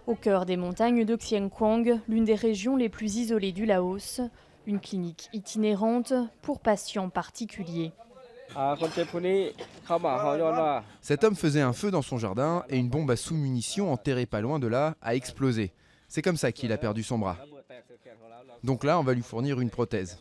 Au cœur des montagnes de Xieng Khouang, l'une des régions les plus isolées du Laos, une clinique itinérante pour patients particuliers. Cet homme faisait un feu dans son jardin et une bombe à sous-munitions enterrée pas loin de là a explosé. C'est comme ça qu'il a perdu son bras. Donc là, on va lui fournir une prothèse.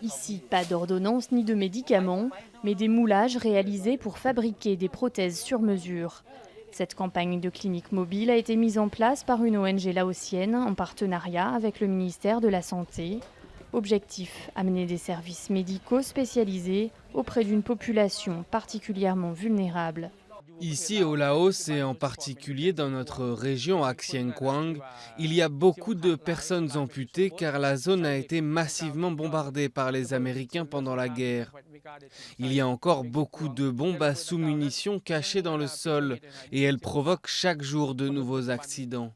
Ici, pas d'ordonnance ni de médicaments, mais des moulages réalisés pour fabriquer des prothèses sur mesure. Cette campagne de clinique mobile a été mise en place par une ONG laotienne en partenariat avec le ministère de la Santé. Objectif, amener des services médicaux spécialisés auprès d'une population particulièrement vulnérable. Ici au Laos et en particulier dans notre région à Xieng Khouang, il y a beaucoup de personnes amputées car la zone a été massivement bombardée par les Américains pendant la guerre. Il y a encore beaucoup de bombes à sous-munitions cachées dans le sol et elles provoquent chaque jour de nouveaux accidents.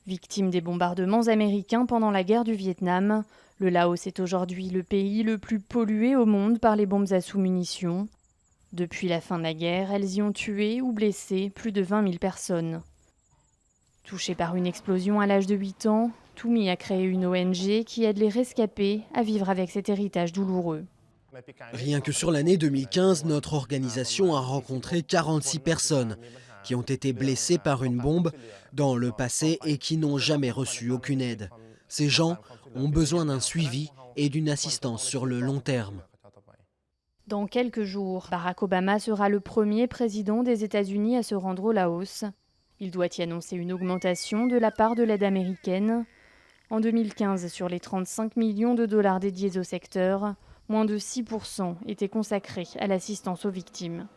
Victime des bombardements américains pendant la guerre du Vietnam, le Laos est aujourd'hui le pays le plus pollué au monde par les bombes à sous-munitions. Depuis la fin de la guerre, elles y ont tué ou blessé plus de 20 000 personnes. Touché par une explosion à l'âge de 8 ans, Toumi a créé une ONG qui aide les rescapés à vivre avec cet héritage douloureux. Rien que sur l'année 2015, notre organisation a rencontré 46 personnes qui ont été blessées par une bombe dans le passé et qui n'ont jamais reçu aucune aide. Ces gens ont besoin d'un suivi et d'une assistance sur le long terme. Dans quelques jours, Barack Obama sera le premier président des États-Unis à se rendre au Laos. Il doit y annoncer une augmentation de la part de l'aide américaine. En 2015, sur les 35 millions de dollars dédiés au secteur, moins de 6% étaient consacrés à l'assistance aux victimes.